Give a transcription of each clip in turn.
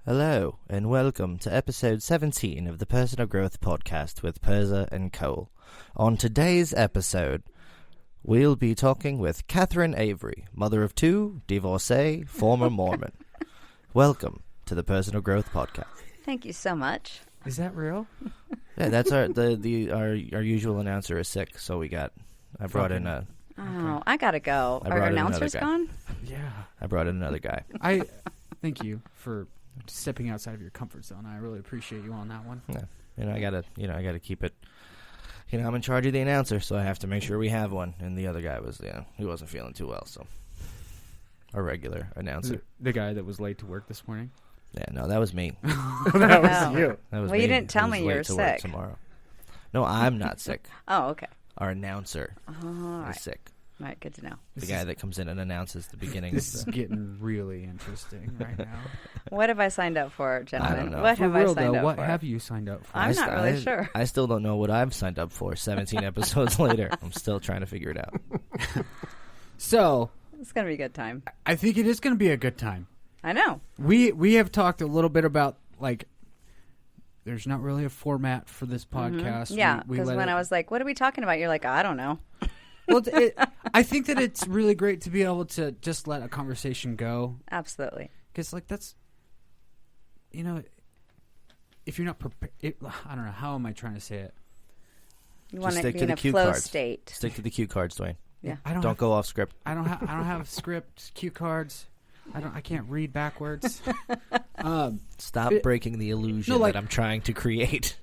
Hello, and welcome to episode 17 of the Personal Growth Podcast with Perza and Cole. On today's episode, we'll be talking with Kathryn Avery, mother of two, divorcee, former Mormon. Welcome to the Personal Growth Podcast. Thank you so much. Is that real? Yeah, that's our usual announcer is sick, so I brought in a... Oh, I gotta go. Our announcer's gone? Yeah. I brought in another guy. I thank you for stepping outside of your comfort zone. I really appreciate you on that one. Yeah. I gotta keep it. I'm in charge of the announcer, so I have to make sure we have one. And the other guy he wasn't feeling too well, so our regular announcer. The guy that was late to work this morning? Yeah, no, that was me. That was you. That was well, me. You didn't tell me you were to work sick. Tomorrow. No, I'm not sick. Oh, okay. Our announcer All is sick. All right, good to know. The guy that comes in and announces the beginning. This is getting really interesting right now. What have I signed up for, gentlemen? I don't know. What For have real, I signed though, up what for? have you signed up for? I'm not really sure. I still don't know what I've signed up for 17 episodes later. I'm still trying to figure it out. So, It's going to be a good time. I think it is going to be a good time. I know. We have talked a little bit about, there's not really a format for this podcast. Mm-hmm. Yeah, because when I was like, what are we talking about? You're like, I don't know. Well, I think that it's really great to be able to just let a conversation go. Absolutely. Because, that's, if you're not prepared, I don't know, how am I trying to say it? You Just want to stick be to in the a cue flow cards. state. Stick to the cue cards, Dwayne. Yeah. Don't go off script. I don't have script, cue cards. I can't read backwards. Stop breaking the illusion that I'm trying to create.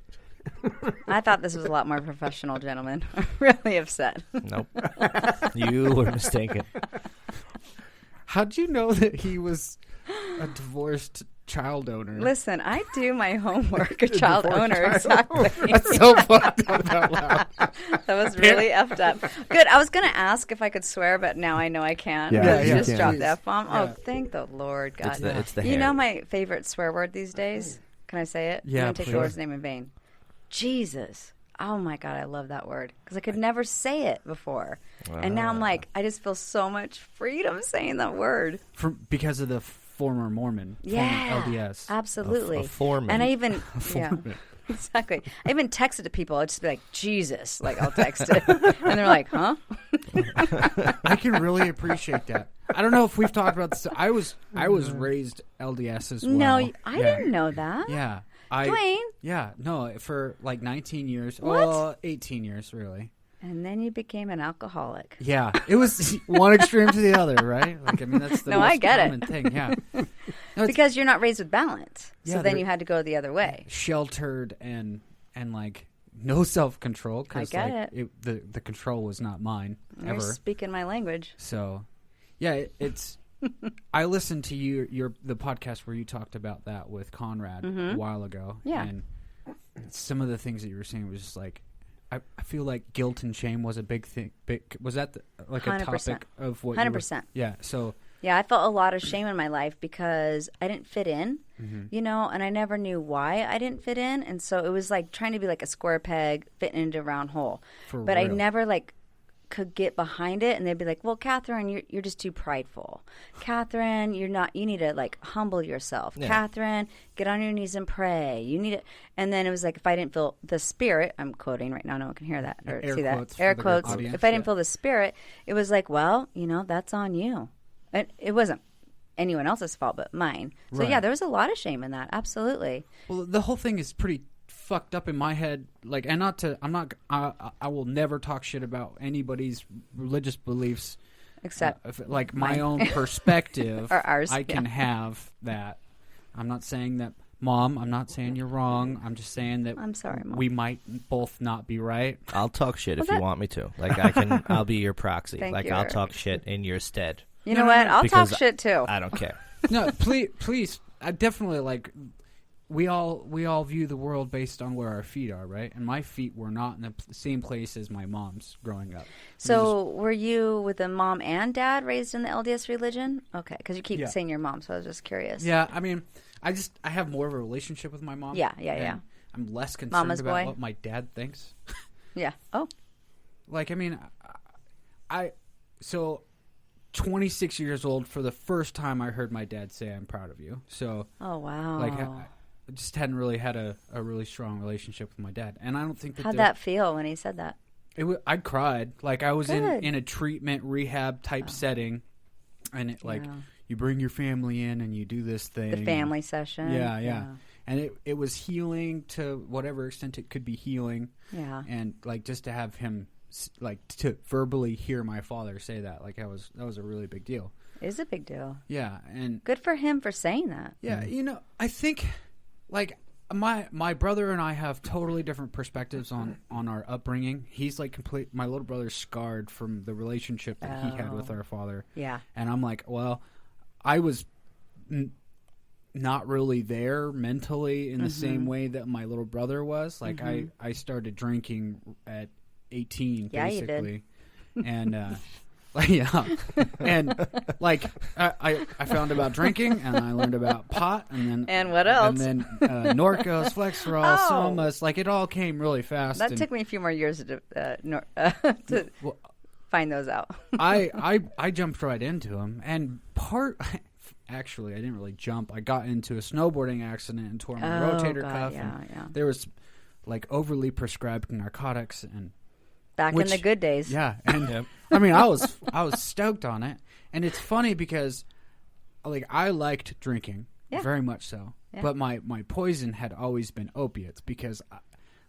I thought this was a lot more professional, gentlemen. I'm really upset. Nope. You were mistaken. How'd you know that he was a divorced child owner? Listen, I do my homework. A child owner, exactly. That's so fucked up out loud. That was really effed up. Good. I was going to ask if I could swear, but now I know I can't. Yeah, You you just can. dropped the F-bomb. Yeah. Oh, thank the Lord God. It's the You hair. know my favorite swear word these days? Can I say it? Yeah, I'm going to take please. the Lord's name in vain. Jesus. Oh, my God. I love that word. Because I could never say it before. And now I'm like, I just feel so much freedom saying that word. Because of the former Mormon. Yeah. Former LDS. Absolutely. A foreman. And I even, yeah, exactly. I even texted to people. I'd just be like, Jesus. I'll text it. And they're like, huh? I can really appreciate that. I don't know if we've talked about this. I was raised LDS as well. No, I didn't know that. Yeah. Dwayne. Yeah. No, for 19 years. What? Well, 18 years, really. And then you became an alcoholic. Yeah, it was one extreme to the other, right? That's the No, I most get it. common thing. Yeah, No, it's Because you're not raised with balance. Yeah, So then they're- you had to go the other way. sheltered and no self control. I get The control was not mine You're ever. speaking my language. So, yeah, it's. I listened to the podcast where you talked about that with Conrad a while ago. Yeah. And some of the things that you were saying was just I feel like guilt and shame was a big thing. Was that a 100%. topic of what? 100%. Yeah. So. Yeah, I felt a lot of shame in my life because I didn't fit in, and I never knew why I didn't fit in. And so it was like trying to be like a square peg fitting into a round hole. But I real. never could get behind it. And they'd be like, well, Kathryn, you're just too prideful. Kathryn, you need to humble yourself. Yeah. Kathryn, get on your knees and pray. You need it. And then it was like, if I didn't feel the spirit, I'm quoting right now, no one can hear that or Air see quotes that. for Air the quotes. audience, If I didn't yeah. feel the spirit, it was like, well, that's on you. And it wasn't anyone else's fault but mine. So Right. yeah, there was a lot of shame in that. Absolutely. Well, the whole thing is pretty fucked up in my head. I will never talk shit about anybody's religious beliefs, Except my mine. own perspective. Or ours, I can yeah. have that. I'm not saying that, Mom. I'm not saying you're wrong. I'm just saying that I'm sorry, Mom. we might both not be right. I'll talk shit if Well, you want me to. I'll be your proxy. Thank you, I'll Eric. talk shit in your stead. You know what? I'll talk Because shit too. I don't care. No, please. I definitely we all view the world based on where our feet are, right? And my feet were not in the same place as my mom's growing up. So were you with a mom and dad raised in the LDS religion? Okay, because you keep Yeah. saying your mom, so I was just curious. Yeah, I mean, I have more of a relationship with my mom. Yeah. and I'm less concerned Mama's about boy. what my dad thinks. Yeah. Oh. So 26 years old for the first time I heard my dad say, "I'm proud of you." So, oh wow, like, I just hadn't really had a really strong relationship with my dad, and I don't think that. How'd that feel when he said that? I cried. Like, I was Good. in a treatment rehab type setting, and you bring your family in and you do this thing. The family session. Yeah. And it was healing to whatever extent it could be healing. Yeah. And like just to have him like to verbally hear my father say that, like that was a really big deal. It is a big deal. Yeah, and good for him for saying that. Yeah, you know, I think like my brother and I have totally different perspectives on our upbringing. He's like my little brother's scarred from the relationship that he had with our father. Yeah. And I'm like, well, I was not really there mentally in the same way that my little brother was. Like I started drinking at 18 basically. You did. And and like I found about drinking, and I learned about pot, and what else? And then Norcos, Flexerol, Somas. Like it all came really fast. That took me a few more years to find those out. I jumped right into them, and actually I didn't really jump. I got into a snowboarding accident and tore my rotator cuff. Yeah. There was like overly prescribed narcotics and. Back in the good days. Yeah. And I mean, I was stoked on it. And it's funny because like I liked drinking very much so. Yeah. But my poison had always been opiates because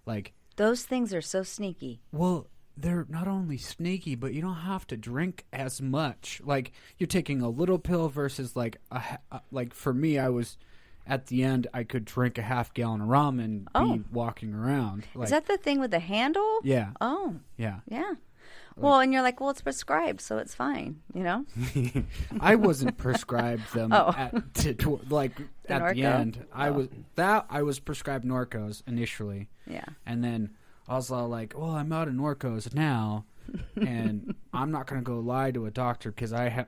like those things are so sneaky. Well, they're not only sneaky, but you don't have to drink as much. Like you're taking a little pill versus like like for me I was at the end, I could drink a half gallon of rum and be walking around. Like, is that the thing with the handle? Yeah. Oh. Yeah. Yeah. Well, and you're like, well, it's prescribed, so it's fine, you know? I wasn't prescribed them at the end. I was prescribed Norcos initially. Yeah. And then I was all like, well, I'm out of Norcos now. And I'm not going to go lie to a doctor because I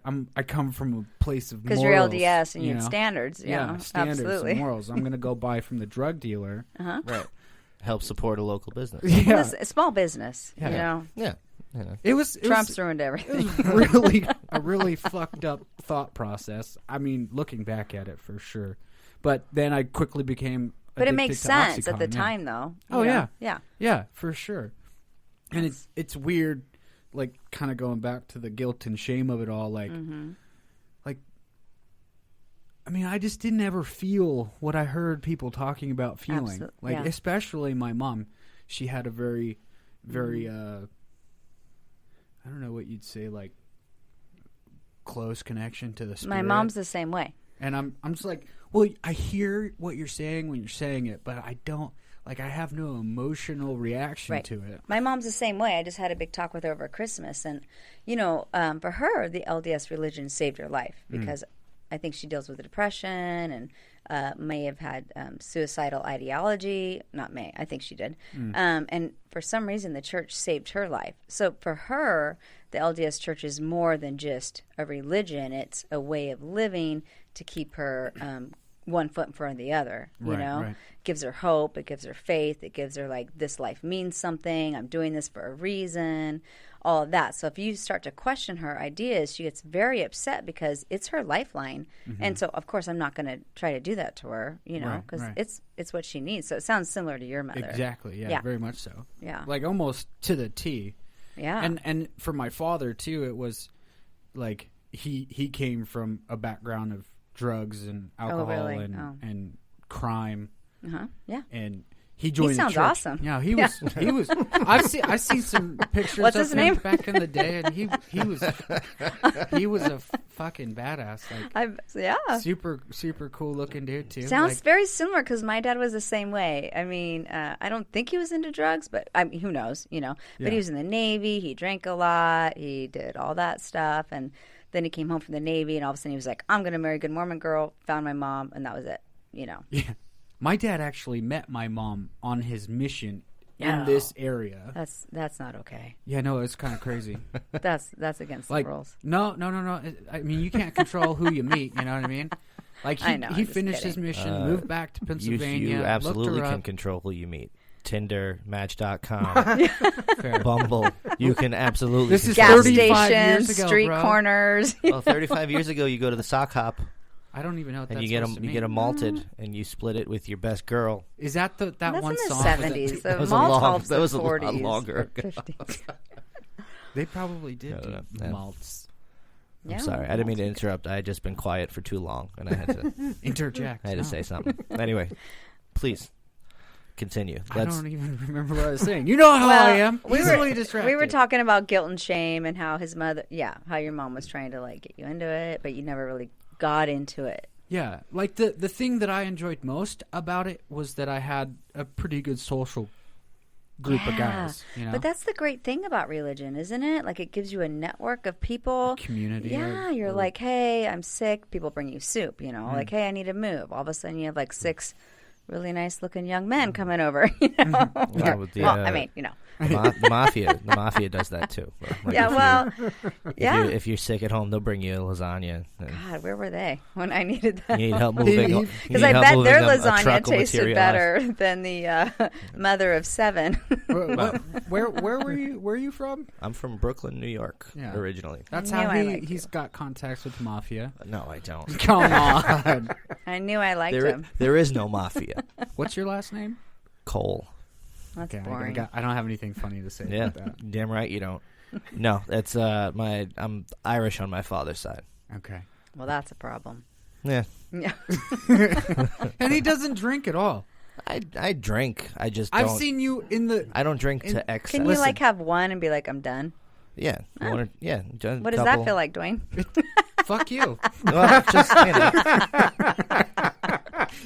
come from a place of morals. Because you're LDS and you have standards. Yeah, standards absolutely. and morals. I'm going to go buy from the drug dealer. Right. Help support a local business. Yeah. Well, it's a small business, you know. Yeah. Trump's ruined everything. It was a really fucked up thought process. I mean, looking back at it for sure. But then I quickly became But it makes sense Oxycontin, at the time, though. Oh, yeah. Yeah. Yeah, for sure. And it's weird, like, kind of going back to the guilt and shame of it all. Like, I mean, I just didn't ever feel what I heard people talking about feeling. Especially my mom. She had a very, very, I don't know what you'd say, like, close connection to the spirit. My mom's the same way. And I'm just like, well, I hear what you're saying when you're saying it, but I don't. Like, I have no emotional reaction to it. My mom's the same way. I just had a big talk with her over Christmas. And, you know, for her, the LDS religion saved her life because I think she deals with depression and may have had suicidal ideology. Not may. I think she did. And for some reason, the church saved her life. So for her, the LDS church is more than just a religion. It's a way of living to keep her one foot in front of the other, you know? Right. It gives her hope. It gives her faith. It gives her, like, this life means something. I'm doing this for a reason, all of that. So if you start to question her ideas, she gets very upset because it's her lifeline. And so, of course, I'm not going to try to do that to her, you know, because it's what she needs. So it sounds similar to your mother. Exactly, yeah, very much so. Yeah. Like, almost to the T. Yeah. And for my father, too, it was, like, he came from a background of drugs and alcohol and crime. Yeah. And he joined he sounds the church. Awesome. Yeah, he was I've seen some pictures What's of his him name? back in the day, and he was a fucking badass. Like, super cool looking dude too. Sounds very similar because my dad was the same way. I mean, I don't think he was into drugs, but I mean, who knows, you know. But he was in the Navy. He drank a lot. He did all that stuff, and then he came home from the Navy, and all of a sudden he was like, I'm going to marry a good Mormon girl, found my mom, and that was it, you know. Yeah. My dad actually met my mom on his mission in this area. That's not okay. Yeah, no, it's kind of crazy. That's against the rules. No. I mean, you can't control who you meet, you know what I mean? Like, he finished his mission, moved back to Pennsylvania. You absolutely can control who you meet. Tinder, Match.com, Bumble. You can absolutely. This is gas 35 years stations, ago, street bro. corners. Well, 35 years ago, you go to the sock hop I don't even know what and that's you supposed to mean. get them malted and you split it with your best girl. Is that that That's one in the song? 70s. That The was malt hops that was a the lot 40s. longer or ago. 50s. They probably did do Yeah. malts. I'm sorry. I didn't mean to interrupt. I had just been quiet for too long, and I had to. Interject. I had to No. say something. Anyway, please continue. I don't even remember what I was saying. You know how I am. Easily distracted. We were talking about guilt and shame and how his mother, how your mom was trying to like get you into it, but you never really got into it. Yeah, like the thing that I enjoyed most about it was that I had a pretty good social group of guys. You know? But that's the great thing about religion, isn't it? Like it gives you a network of people. A community. Yeah, you're like, hey, I'm sick. People bring you soup, you know, like, hey, I need to move. All of a sudden you have like 6 really nice looking young men coming over, you know. Well, with the, I mean, you know. The mafia does that too. Like if you're sick at home, they'll bring you lasagna. God, where were they when I needed that? You need help moving. Because I bet their lasagna lasagna tasted better than the mother of 7. Where were you? Where are you from? I'm from Brooklyn, New York, originally. That's I how knew I liked he's got contacts with the mafia. No, I don't. Come on. I knew I liked him. There is no mafia. What's your last name? Cole. That's Okay, boring. I don't have anything funny to say Yeah, about that. damn right you don't. No, it's I'm Irish on my father's side. Okay. Well, that's a problem. Yeah, Yeah. And he doesn't drink at all. I drink. I just I've don't. seen you in the... I don't drink to excess. Can you like have one and be like, I'm done? Yeah, Oh. what What does that feel like, Dwayne? Fuck you. Well, just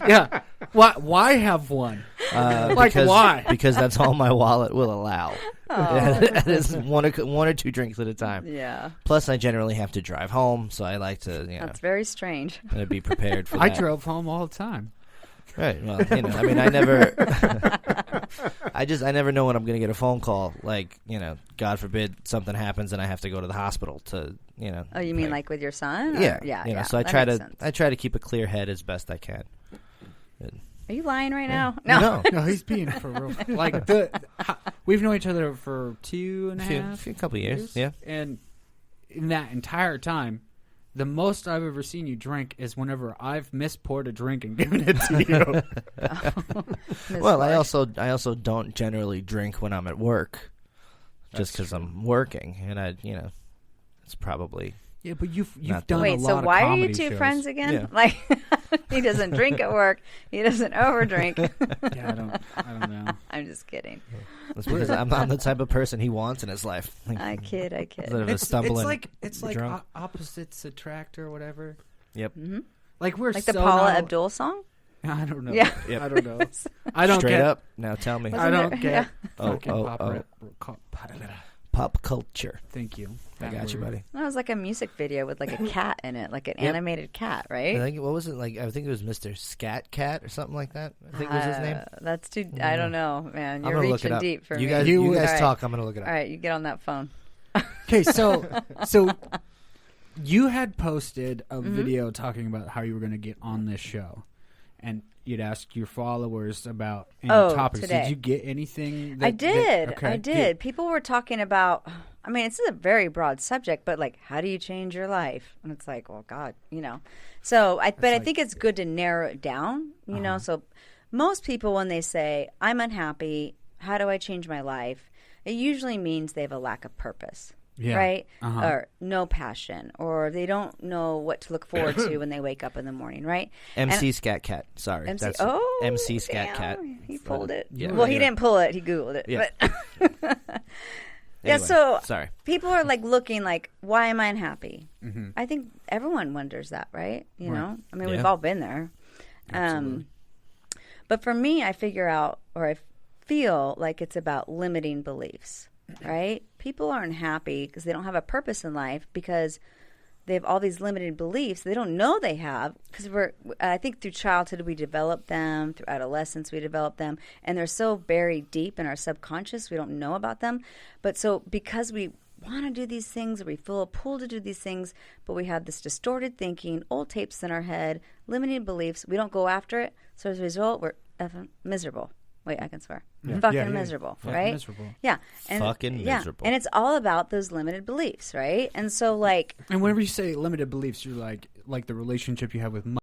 Yeah. Why have one? Why? Because that's all my wallet will allow. Oh. It is one or two drinks at a time. Yeah. Plus, I generally have to drive home, so I like to, That's very strange. be prepared for that. I drove home all the time. Right. Well, I mean, I never. I never know when I'm going to get a phone call. Like, God forbid something happens and I have to go to the hospital to, Oh, you mean like with your son? Yeah. Yeah. So I that try to keep a clear head as best I can. Are you lying right now? No. No, he's being for real. Like we've known each other for 2.5 a couple of years. Yeah. And in that entire time, the most I've ever seen you drink is whenever I've mispoured a drink and given it to you. Well, I also don't generally drink when I'm at work, just because I'm working, and it's probably. Yeah, but you've Not done Wait, a lot so of why are you comedy two shows. friends again? Yeah. Like, he doesn't drink at work. He doesn't overdrink. Yeah, I don't know. I'm just kidding. That's because I'm the type of person he wants in his life. I kid. Instead of stumbling. It's like drunk. opposites attract or whatever. Yep. Mm-hmm. Like we're Like so the Paula not- Abdul song? I don't know. Yeah. Yep. I don't know. I don't Straight get. up. Now tell me. I don't there- get. yeah. fucking Pop culture. Thank you. I That got you, word. buddy. That was like a music video with like a cat in it, like an Yep. animated cat, I right? think what was it like? I think it was Mr. Scat Cat or something like that. I think was his name. That's too. I don't know, man. I'm You're gonna look it reaching up. deep for you me. guys, You you would- guys All right. talk. I'm gonna look it up. All right, you get on that phone. Okay, so you had posted a Mm-hmm. video talking about how you were going to get on this show, and you'd ask your followers about any topics. today. Did you get anything? I did. okay. I did. People were talking about. I mean, it's a very broad subject, but like, how do you change your life? And it's like, well, God, So, I think it's good to narrow it down. You know, so most people when they say I'm unhappy, how do I change my life? It usually means they have a lack of purpose. Yeah. Right? Uh-huh. Or no passion, or they don't know what to look forward to when they wake up in the morning, right? MC Scat Cat. Sorry. MC, That's oh, MC Scat damn, Cat. He pulled it. Yeah. Well, he Yeah. didn't pull it. He Googled it. Yeah. But yeah, Anyway, so sorry. people are like looking like, why am I unhappy? Mhm. I think everyone wonders that, right? You know? I mean, we've Yeah. all been there. Absolutely. But for me, I figure out, or I feel like it's about limiting beliefs, right? People aren't happy because they don't have a purpose in life because they have all these limited beliefs they don't know they have because I think through childhood we develop them, through adolescence we develop them, and they're so buried deep in our subconscious we don't know about them. But so because we want to do these things, or we feel a pull to do these things, but we have this distorted thinking, old tapes in our head, limited beliefs, we don't go after it. So as a result, we're effing miserable. Wait, I can swear. Yeah. Fucking Yeah. miserable, Fucking right? miserable. Yeah. And, Fucking miserable. And it's all about those limited beliefs, right? And so, like... And whenever you say limited beliefs, you're like the relationship you have with money.